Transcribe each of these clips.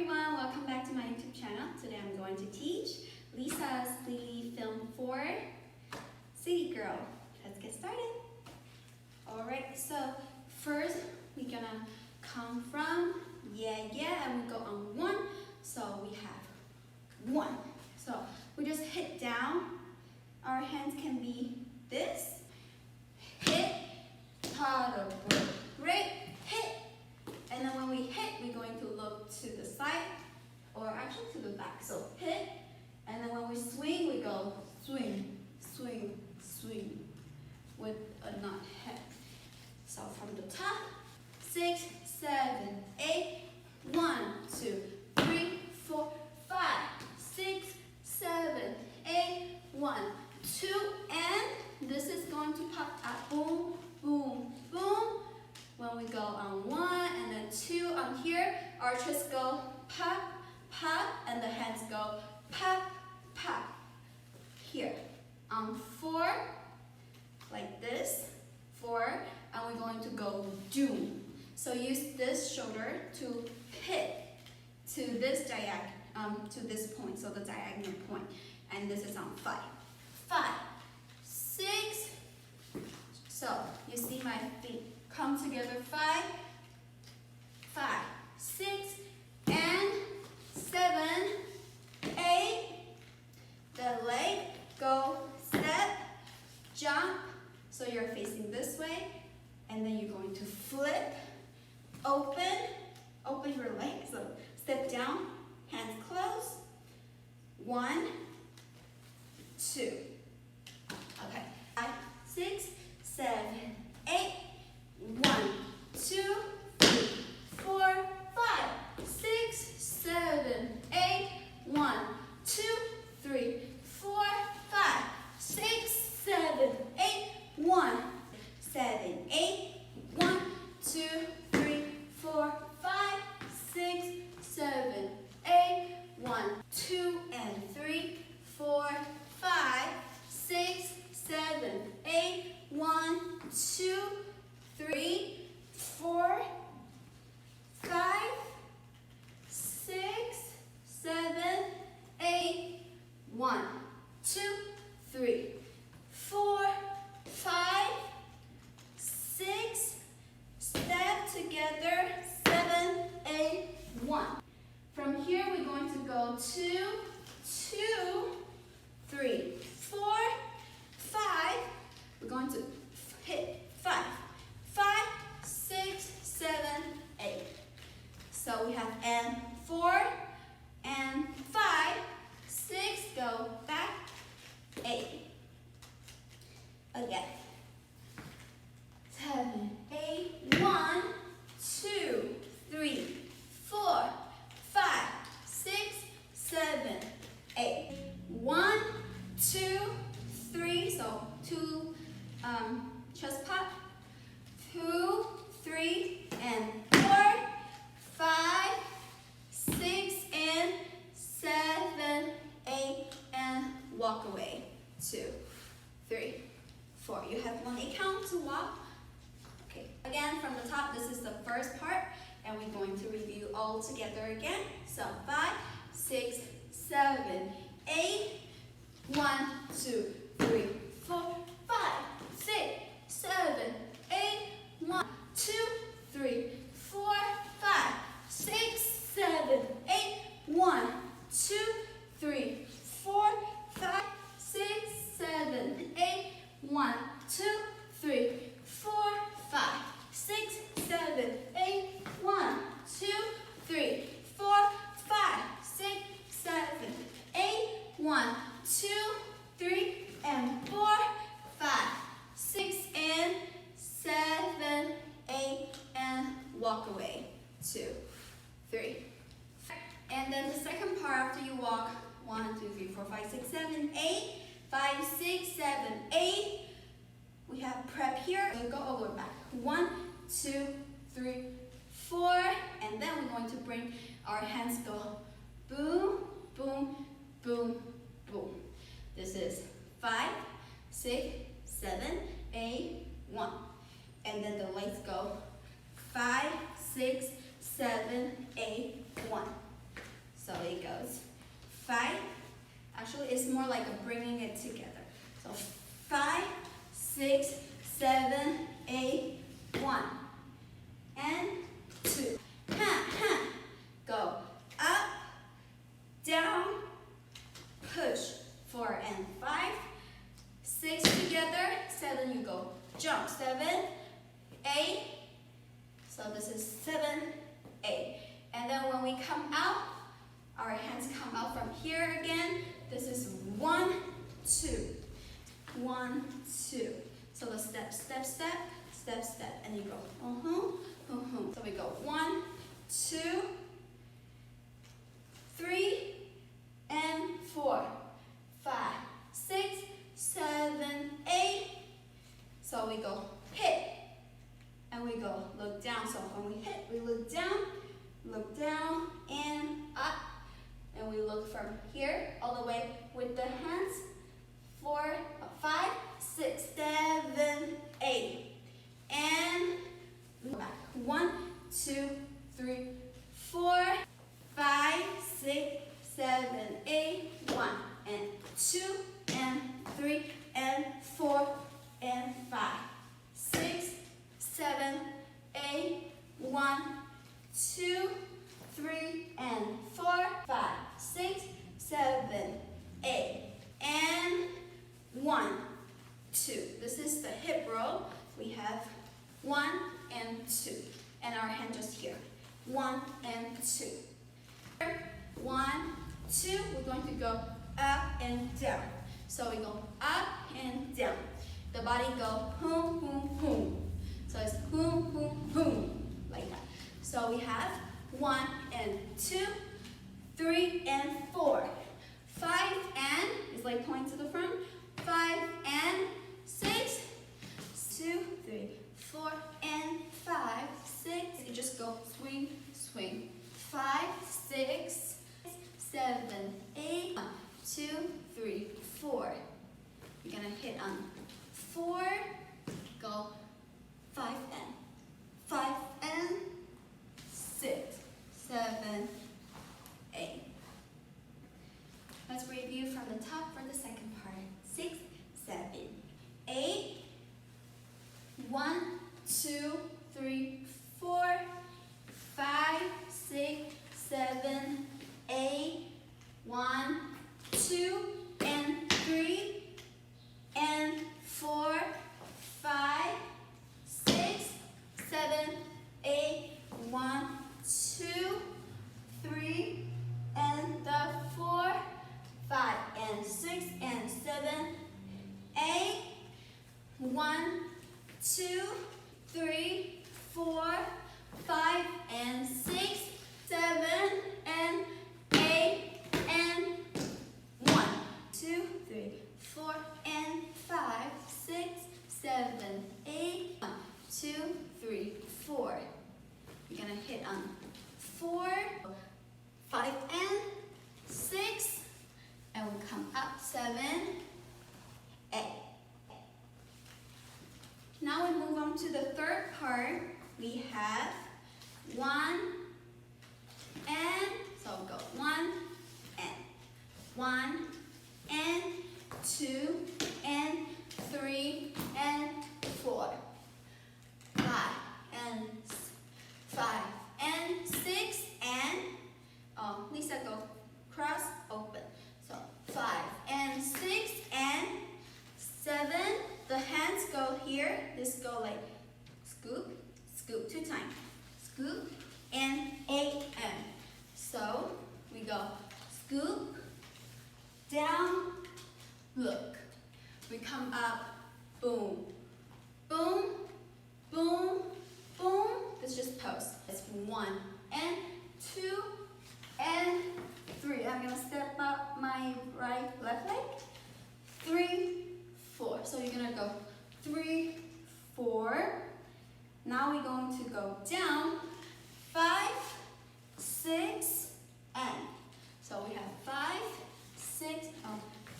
everyone, welcome back to my YouTube channel. Today I'm going to teach Lisa's LiLi film 4 City Girl. Let's get started. Alright, so first we're gonna come from and we go on 1. So we have 1. So we just hit down. Our hands can be this. Hit, ta da break, hit. And then when we hit, we're going to look to the side, or actually to the back. So hit, and then when we swing, we go swing, swing, swing, with a not head. So from the top, 6, 7, 8, 1, 2, 3, 4, 5, 6, 7, 8, 1, 2, and this is going to pop out, boom, boom, boom. When we go on 1 and then 2 on here, our arches go pop, pop, and the hands go pop, pop. Here, on 4, like this, 4, and we're going to go doom. So use this shoulder to hit to this to this point, so the diagonal point, and this is on 5. 5, 6. So you see my feet come together, 5, 5, 6, and 7, 8. The leg, go, step, jump. So you're facing this way, and then you're going to flip, open your leg. So step down, hands close. 1, 2. Okay, 5, 6, 7, 8. 1, 2, 3, 4, 5, 6, 7, 8. 1, 2, 3, 4, 5, 6, 7, 8. 1, 7, 8. 1, 2, 3, 4, 5, 6, 7, 8. 1, 2, and 3, 4, 5, 6, 7, 8. 1, 2, 3, 4, 5, 6, 7, 8. 1, 2, 3, 4, 5, 6. Step together. 7, 8, 1. From here, we're going to go 2, 2, 3, 4, 5. We're going to hit 5. 5, 6, 7, 8. So we have and 4 and 5, 6, go back, 8. Again. 7, 8, 1, 2, 3, 4, 5, 6, 7, 8. 1, 2, 3, so 2 chest pop. 2, 3, and 4, 5, 6, and 7, 8, and walk away. 2, 3, 4. You have 1 8 count to walk. Okay. Again, from the top, this is the first part, and we're going to review all together again. So 5, 6, 7, 8. 1, 2, 3, 4, 5, 6, 7, 8. 1, 2, 3, 4, 5, 6, 7, 8. 1, 2, 3, 4, 5, 6, 7, 8. 1, 2, 3, 4, 5, 6, 7, 8. 1, 2, 3, 4, 5, 6, 7, 8. 1, 2, 3, and 4, 5, 6, and 7, 8, and walk away. 2, 3. And then the second part after you walk, 1, 2, 3, 4, 5, 6, 7, 8. 5, 6, 7, 8. We have prep here. We'll go over back. 1, 2, 3, 4. And then we're going to bring our hands go boom, boom, boom, boom. This is 5, 6, 7, 8, 1. And then the legs go 5, 6, 7, 8, 1. So it goes 5. Actually, it's more like a bringing it together. So 5, 6, 7, 8, 1, and 2. Ha, ha. Go up, down, push. 4 and 5, 6 together, 7 you go. Jump, 7, 8. So this is 7, 8. And then when we come out, our hands come out from here again. This is 1, 2. 1, 2. So the step, step, step, step, step. And you go, So we go 1, 2, 3, and 4, 5, 6, 7, 8. So we go hit. And we go look down. So when we hit, we look down, and up. And we look from here all the way with the hands. 4, 5, 6, 7, 8. And back. 1, 2, 3, 4, 5, 6, 7, 8. 1 and 2 and 3 and 4 and 5, 6, 7, 8. 1, 2, 3 and 4, 5, 6, 7, 8, and 1, 2. This is the hip roll. We have 1 and 2, and our hand just here. 1 and 2. 1, 2. We're going to go up and down. So we go up and down. The body go boom, boom, boom. So it's boom, boom, boom, like that. So we have 1 and 2, 3 and 4, 5 and, it's like point to the front, 5 and 6, 2, 3, 4 and 5, 6. You just go swing, swing. 5, 6, 7, 8, 1, 2, 3, 4. You're gonna hit on 4, go 5 and 5 and 6, 7, 8. Let's review from the top for the second part. 6, 7, 8. 1, 2, 3, 4, 5, 6, 7, 8. 1, 2, and 3, and 4, 5, 6, 7, 8. 1, 2, 3, and the 4, 5, and 6, and 7, 8. 1, 2, 3, 4, 5, and 6, 7, and 8, and 1, 2, 3, 4, and 5, 6, 7, 8. 1, 2, 3, 4. You're gonna hit on 4, 5, and 6, and we come up 7, 8. Now we move on to the third part. We have 1 and, so go 1 and 1 and 2 and 3 and 4, 5 and 5 and 6 and, Lisa go cross open. So 5 and 6 and 7. The hands go here. This go like scoop, scoop 2 times. Scoop and 8 and. So we go scoop, down, look. We come up, boom, boom, boom, boom. It's just pose. It's 1 and 2 and 3. I'm gonna step up my left leg. 3, 4. So you're gonna go 3, 4. Now we're going to go down 5, 6, and. So we have 5, 6,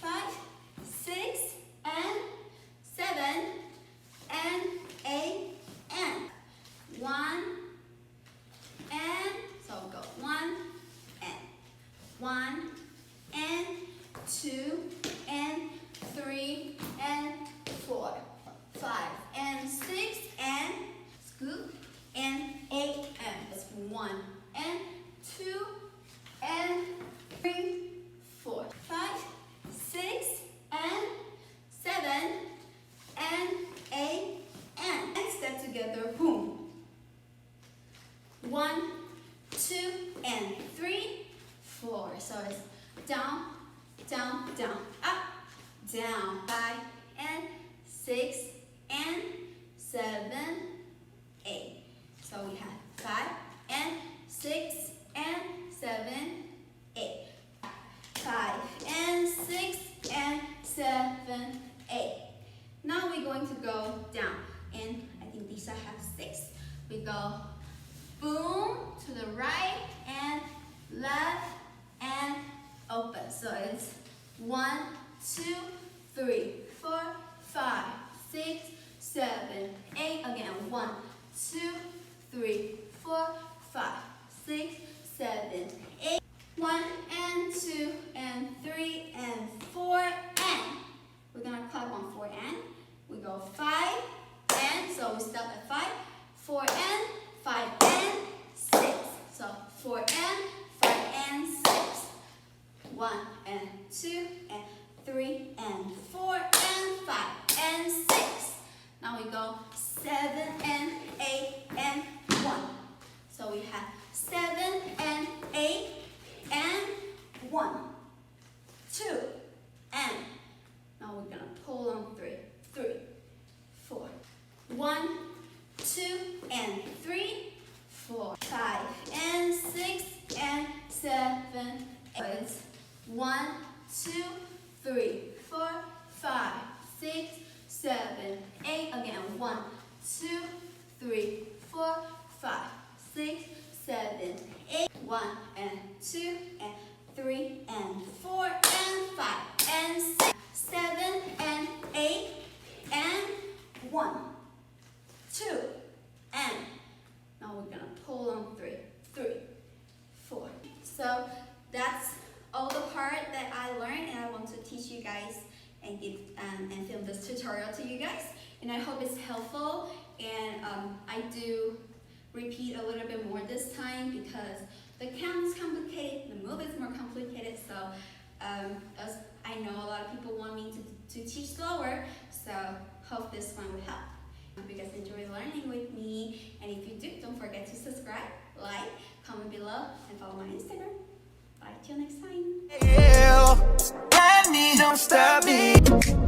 5, 6, and 7, and 8, and 1, and 1 and 2 and 3 and 4, 5 and 6 and scoop and 8 and that's 1 and 2 and 3, 4, 5, 6 and 7 and 8 and step together, boom. 1, 2 and 3, 4. So it's down, down, down, up, down, 5 and 6 and 7, 8. So we have 5 and 6 and 7, 8. 5 and 6 and 7, 8. Now we're going to go down, and I think Lisa has 6. We go boom to the right and left and open. So it's 1, 2, 3, 4, 5, 6, 7, 8. Again, 1, 2, 3, 4, 5, 6, 7, 8. 1 and 2 and 3 and 4 and we're gonna clap on 4 and we go 5 and so we stop at 5, 4 and 5 and 6. So 4 and 5 and 6. 1 and 2 and 3 and 4 and 5 and 6. Now we go 7 and 8 and 1. So we have 7 and 8 and 1, 2 and now we're gonna pull on 3, 3, 4. 1, 2 and 3, 4, 5 and 6 and 7, 8. It's 1, 2, 3, 4, 5, 6, 7, 8. Again, 1, 2, 3, 4, 5, 6, 7, 8. 1 and 2 and 3 and 4 and 5 and 6, 7 and 8 and 1, 2 and now we're gonna pull on 3, 3, 4. So that's all the part that I learned, and I want to teach you guys and give and film this tutorial to you guys. And I hope it's helpful. And I do repeat a little bit more this time because the count is complicated, the move is more complicated. So as I know a lot of people want me to teach slower, so hope this one will help. Hope you guys enjoy learning with me, and if you do, don't forget to subscribe, like, comment below, and follow my Instagram. Bye, till next time. Don't stop me.